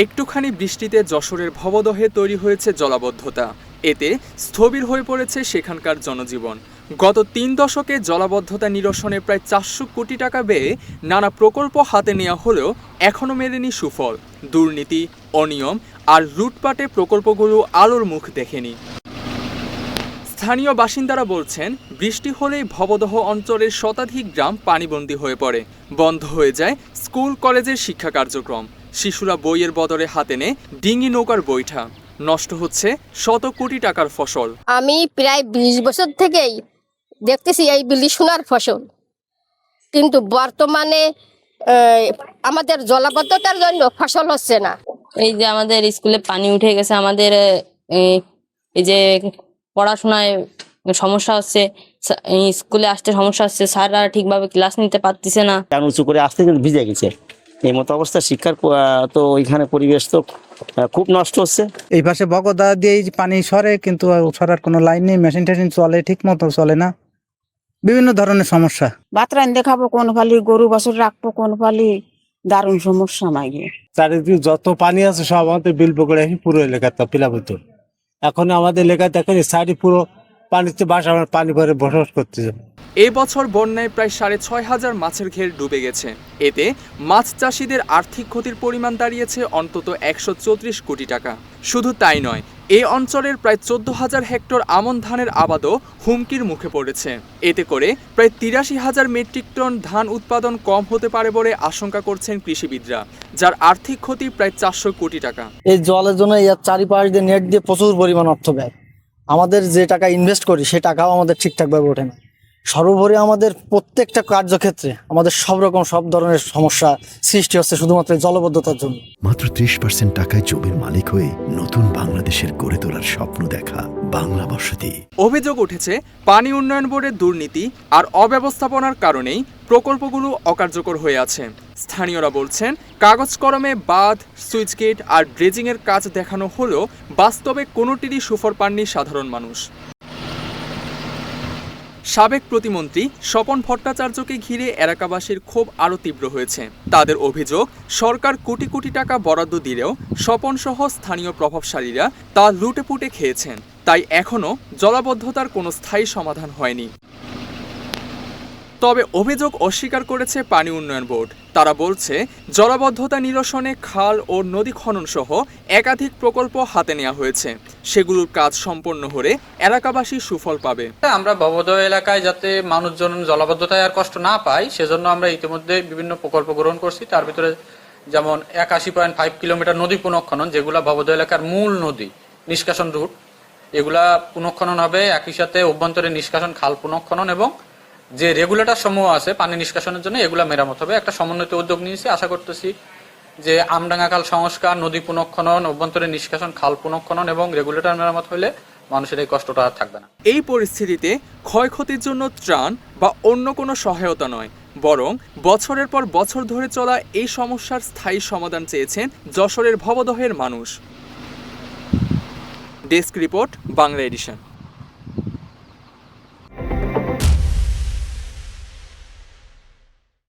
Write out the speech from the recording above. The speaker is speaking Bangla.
একটুখানি বৃষ্টিতে যশোরের ভবদহে তৈরি হয়েছে জলাবদ্ধতা। এতে স্থবির হয়ে পড়েছে সেখানকার জনজীবন। গত ৩ দশকে জলাবদ্ধতা নিরসনে প্রায় ৪০০ কোটি টাকা ব্যয়ে নানা প্রকল্প হাতে নেওয়া হলেও এখনও মেলেনি সুফল। দুর্নীতি, অনিয়ম আর লুটপাটে প্রকল্পগুলো আলোর মুখ দেখেনি। স্থানীয় বাসিন্দারা বলছেন, বৃষ্টি হলেই ভবদহ অঞ্চলের শতাধিক গ্রাম পানিবন্দী হয়ে পড়ে, বন্ধ হয়ে যায় স্কুল কলেজের শিক্ষা কার্যক্রম, শিশুরা বইয়ের বদলে হাতে নেয় ডিঙি নৌকার বৈঠা, নষ্ট হচ্ছে শত কোটি টাকার ফসল। আমি প্রায় ২০ বছর থেকেই দেখতেছি এই বিলি সোনার ফসল, কিন্তু বর্তমানে আমাদের জলাবদ্ধতার জন্য ফসল হচ্ছে না। এই যে আমাদের স্কুলে পানি উঠে গেছে, আমাদের এই যে পড়াশোনায় সমস্যা হচ্ছে, স্কুলে আসতে সমস্যা হচ্ছে, স্যাররা ঠিকভাবে ক্লাস নিতে পারতেছে না। উঁচু করে আসতে কিন্তু ভিজে গেছে। এই মতো অবস্থা শিক্ষার তো ওইখানে পরিবেশ তো খুব নষ্ট হচ্ছে। এই পাশে বগদা দিয়ে পানি সরে, কিন্তু সরার কোনো লাইন নেই, মেশিন টেশিন চলে ঠিক মতো চলে না, বিভিন্ন ধরনের সমস্যা। ভাত রান্ধে খাবো কোন ফালি, গরু বাছুর রাখবো কোন ফালি, দারুণ সমস্যা মাইগে। চারিদিকে যত পানি আছে সব আমাদের বিল পুকুরে পুরো এলাকাটা প্লাবিত। এখন আমাদের এলাকায় দেখেন সাইডে পুরো পানিতে বাসা, পানি ভরে বসবাস করতেছে। এই বছর বন্যায় প্রায় ৬৫০০ মাছের ঘের ডুবে গেছে। এতে মাছ চাষিদের আর্থিক ক্ষতির পরিমাণ দাঁড়িয়েছে অন্তত ১৩৪ কোটি টাকা। শুধু তাই নয়, এই অঞ্চলের প্রায় ১৪,০০০ হেক্টর আমন ধানের আবাদও হুমকির মুখে পড়েছে। এতে করে প্রায় ৮৩,০০০ মেট্রিক টন ধান উৎপাদন কম হতে পারে বলে আশঙ্কা করছেন কৃষিবিদরা, যার আর্থিক ক্ষতি প্রায় ৪০০ কোটি টাকা। এই জলের জন্য এর চারিপাশ দিয়ে নেট দিয়ে প্রচুর পরিমাণ অর্থ ব্যয়। আমাদের যে টাকা ইনভেস্ট করি সে টাকাও আমাদের ঠিকঠাকভাবে ওঠে না। সর্বোপরি আমাদের প্রত্যেকটা কার্যক্ষেত্রে আমাদের সব ধরনের সমস্যা সৃষ্টি হচ্ছে শুধুমাত্র জলবদ্ধতার জন্য। মাত্র ৩০% টাকায় জমির মালিক হয়ে নতুন বাংলাদেশের গড়ে তোলার স্বপ্ন দেখা বাংলা বসতি। অভিযোগ উঠেছে, পানি উন্নয়ন বোর্ডের দুর্নীতি আর অব্যবস্থাপনার কারণেই প্রকল্পগুলো অকার্যকর হয়ে আছে। স্থানীয়রা বলছেন, কাগজ কলমে বাঁধ, সুইচ গেট আর ড্রেজিংয়ের কাজ দেখানো হলেও বাস্তবে কোনোটিরই সুফল পাননি সাধারণ মানুষ। সাবেক প্রতিমন্ত্রী স্বপন ভট্টাচার্যকে ঘিরে এলাকাবাসীর ক্ষোভ আরও তীব্র হয়েছে। তাদের অভিযোগ, সরকার কোটি কোটি টাকা বরাদ্দ দিলেও স্বপন সহ স্থানীয় প্রভাবশালীরা তা লুটেপুটে খেয়েছেন। তাই এখনও জলাবদ্ধতার কোনো স্থায়ী সমাধান হয়নি। তবে অভিযোগ অস্বীকার করেছে পানি উন্নয়ন বোর্ড। তারা বলছে, জলাবদ্ধতা নিরসনে খাল ও নদী খনন সহ একাধিক প্রকল্প হাতে নেওয়া হয়েছে। সেগুলোর কাজ সম্পন্ন হলে এলাকাবাসী সুফল পাবে। আমরা ভবদহ এলাকায় যাতে মানুষজন জলাবদ্ধতায় আর কষ্ট না পায়, সেজন্য আমরা ইতিমধ্যে বিভিন্ন প্রকল্প গ্রহণ করছি। তার ভিতরে যেমন ৮১.৫ কিলোমিটার নদী পুনঃখনন, যেগুলা ভবদহ এলাকার মূল নদী নিষ্কাশন রুট, এগুলা পুনঃখনন হবে। একই সাথে অভ্যন্তরীণ নিষ্কাশন খাল পুনঃখনন এবং যে রেগুলেটর সমূহ আছে পানি নিষ্কাশনের জন্য, এগুলা মেরামত হবে। একটা সমন্বিত উদ্যোগ নিয়েছি। আশা করতেছি যে আমডাঙ্গা খাল সংস্কার, নদী পুনঃখনন, অভ্যন্তরীণ নিষ্কাশন, খাল পুনঃখনন এবং রেগুলেটর মেরামত হলে মানুষের এই কষ্টটা আর থাকবে না। এই পরিস্থিতিতে ক্ষয়ক্ষতির জন্য ত্রাণ বা অন্য কোনো সহায়তা নয়, বরং বছরের পর বছর ধরে চলা এই সমস্যার স্থায়ী সমাধান চেয়েছেন যশোরের ভবদহের মানুষ। Desk report, Bangla addition.